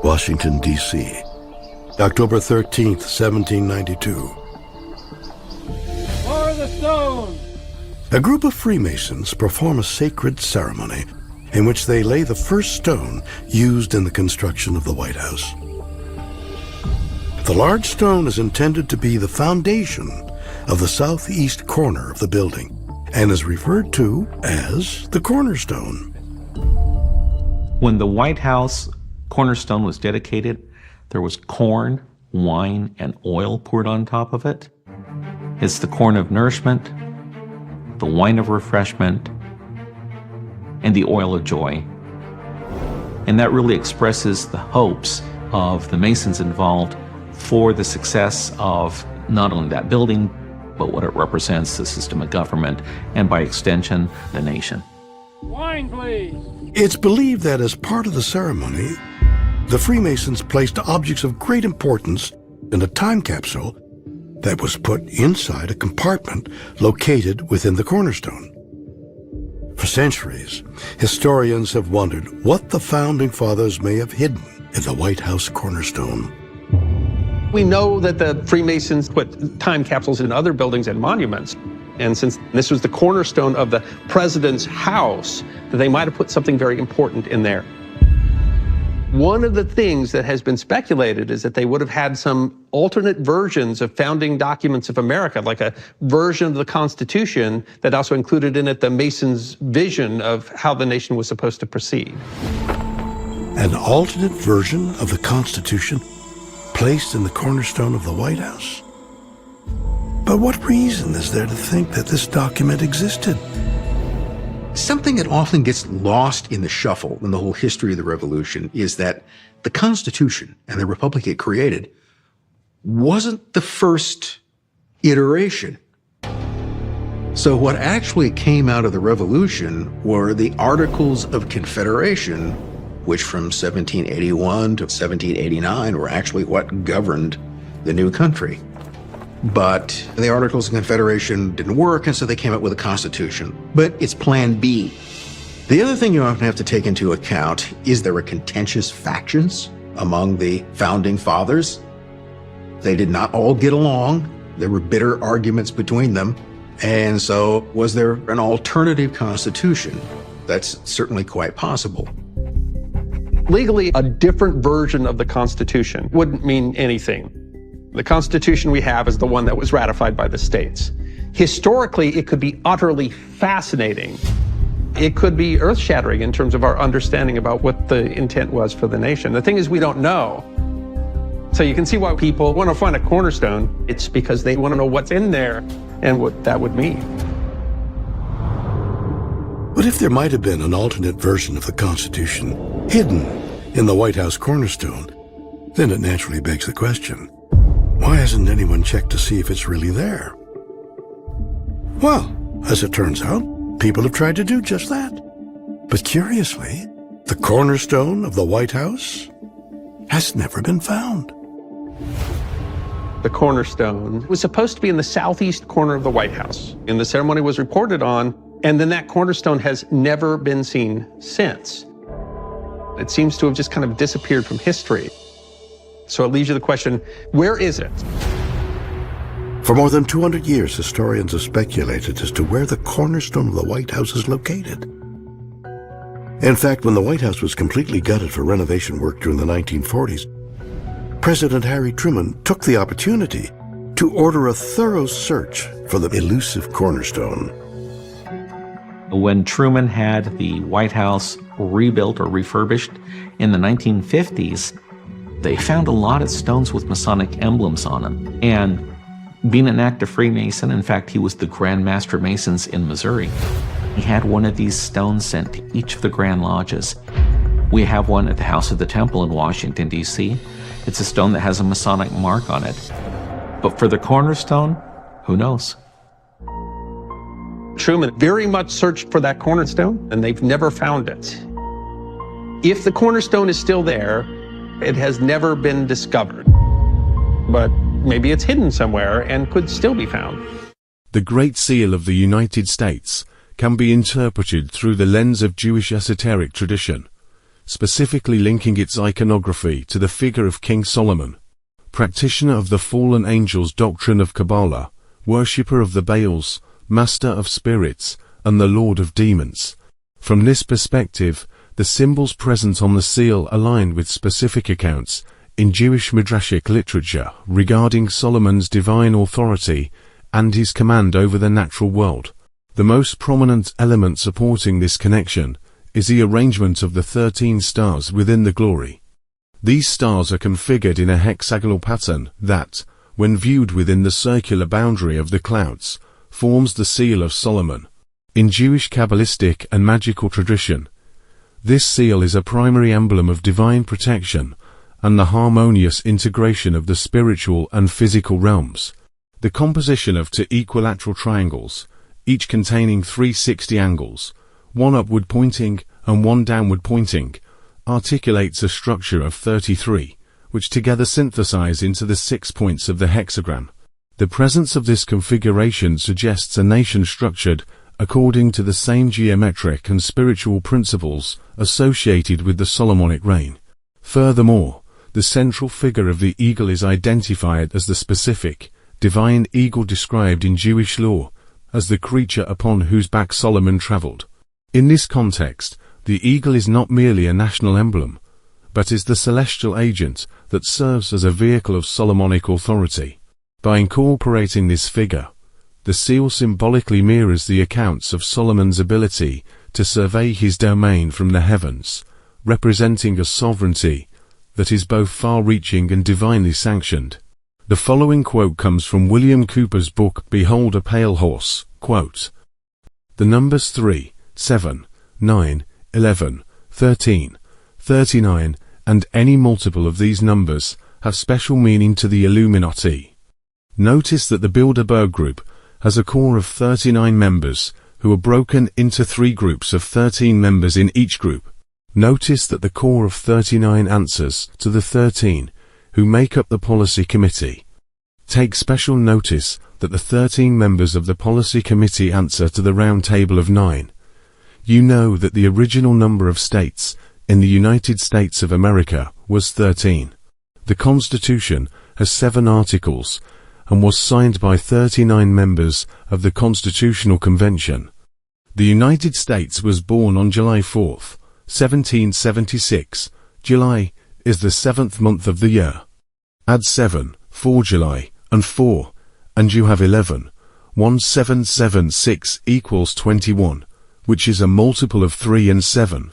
Washington, D.C., October 13th, 1792. For the stone! A group of Freemasons perform a sacred ceremony in which they lay the first stone used in the construction of the White House. The large stone is intended to be the foundation of the southeast corner of the building and is referred to as the cornerstone. When the White House cornerstone was dedicated, there was corn, wine, and oil poured on top of it. It's the corn of nourishment, the wine of refreshment, and the oil of joy. And that really expresses the hopes of the Masons involved for the success of not only that building, but what it represents, the system of government, and by extension, the nation. Wine, please. It's believed that as part of the ceremony, the Freemasons placed objects of great importance in a time capsule that was put inside a compartment located within the cornerstone. For centuries, historians have wondered what the Founding Fathers may have hidden in the White House cornerstone. We know that the Freemasons put time capsules in other buildings and monuments. And since this was the cornerstone of the president's house, that they might have put something very important in there. One of the things that has been speculated is that they would have had some alternate versions of founding documents of America, like a version of the Constitution that also included in it the Masons' vision of how the nation was supposed to proceed. An alternate version of the Constitution placed in the cornerstone of the White House? But what reason is there to think that this document existed? Something that often gets lost in the shuffle in the whole history of the Revolution is that the Constitution and the Republic it created wasn't the first iteration. So what actually came out of the Revolution were the Articles of Confederation, which from 1781 to 1789 were actually what governed the new country. But the Articles of Confederation didn't work, and so they came up with a Constitution. But it's Plan B. The other thing you often have to take into account is there were contentious factions among the Founding Fathers. They did not all get along. There were bitter arguments between them. And so was there an alternative Constitution? That's certainly quite possible. Legally, a different version of the Constitution wouldn't mean anything. The Constitution we have is the one that was ratified by the states. Historically, it could be utterly fascinating. It could be earth-shattering in terms of our understanding about what the intent was for the nation. The thing is, we don't know. So you can see why people want to find a cornerstone. It's because they want to know what's in there and what that would mean. But if there might have been an alternate version of the Constitution hidden in the White House cornerstone, then it naturally begs the question, why hasn't anyone checked to see if it's really there? Well, as it turns out, people have tried to do just that. But curiously, the cornerstone of the White House has never been found. The cornerstone was supposed to be in the southeast corner of the White House, and the ceremony was reported on, and then that cornerstone has never been seen since. It seems to have just kind of disappeared from history. So it leaves you the question, where is it? For more than 200 years, historians have speculated as to where the cornerstone of the White House is located. In fact, when the White House was completely gutted for renovation work during the 1940s, President Harry Truman took the opportunity to order a thorough search for the elusive cornerstone. When Truman had the White House rebuilt or refurbished in the 1950s, they found a lot of stones with Masonic emblems on them. And being an active Freemason, in fact, he was the Grand Master Masons in Missouri. He had one of these stones sent to each of the Grand Lodges. We have one at the House of the Temple in Washington, D.C. It's a stone that has a Masonic mark on it. But for the cornerstone, who knows? Truman very much searched for that cornerstone, and they've never found it. If the cornerstone is still there, it has never been discovered, but maybe it's hidden somewhere and could still be found. The Great Seal of the United States can be interpreted through the lens of Jewish esoteric tradition. specifically linking its iconography to the figure of King Solomon, practitioner of the fallen angels' doctrine of Kabbalah, worshipper of the Baals, master of spirits, and the lord of demons. From this perspective, the symbols present on the seal align with specific accounts in Jewish midrashic literature regarding Solomon's divine authority and his command over the natural world. The most prominent element supporting this connection is the arrangement of the 13 stars within the glory. These stars are configured in a hexagonal pattern that, when viewed within the circular boundary of the clouds, forms the seal of Solomon. In Jewish Kabbalistic and magical tradition, this seal is a primary emblem of divine protection and the harmonious integration of the spiritual and physical realms. The composition of two equilateral triangles, each containing 360 angles, one upward pointing and one downward pointing, articulates a structure of 33, which together synthesize into the 6 points of the hexagram. The presence of this configuration suggests a nation structured according to the same geometric and spiritual principles associated with the Solomonic reign. Furthermore, the central figure of the eagle is identified as the specific, divine eagle described in Jewish law as the creature upon whose back Solomon traveled. In this context, the eagle is not merely a national emblem, but is the celestial agent that serves as a vehicle of Solomonic authority. By incorporating this figure, the seal symbolically mirrors the accounts of Solomon's ability to survey his domain from the heavens, representing a sovereignty that is both far-reaching and divinely sanctioned. The following quote comes from William Cooper's book Behold a Pale Horse, quote, "The numbers 3, 7, 9, 11, 13, 39, and any multiple of these numbers have special meaning to the Illuminati. Notice that the Bilderberg group has a core of 39 members who are broken into 3 groups of 13 members in each group. Notice that the core of 39 answers to the 13 who make up the policy committee. Take special notice that the 13 members of the policy committee answer to the round table of 9. You know that the original number of states in the United States of America was 13. The Constitution has 7 articles and was signed by 39 members of the Constitutional Convention. The United States was born on July 4th, 1776. July is the 7th month of the year. Add 7, 4 July, and 4, and you have 11. 1776 equals 21, which is a multiple of 3 and 7.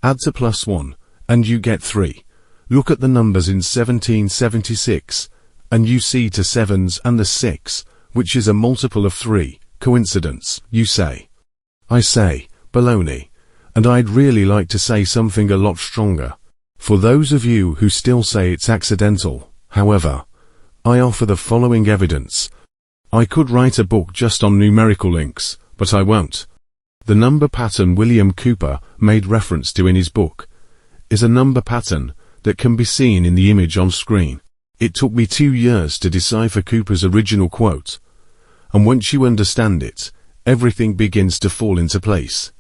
Add to plus 1, and you get 3. Look at the numbers in 1776, and you see 2 7s and the 6, which is a multiple of 3. Coincidence, you say. I say, baloney. And I'd really like to say something a lot stronger. For those of you who still say it's accidental, however, I offer the following evidence. I could write a book just on numerical links, but I won't. The number pattern William Cooper made reference to in his book is a number pattern that can be seen in the image on screen. It took me 2 years to decipher Cooper's original quote, and once you understand it, everything begins to fall into place.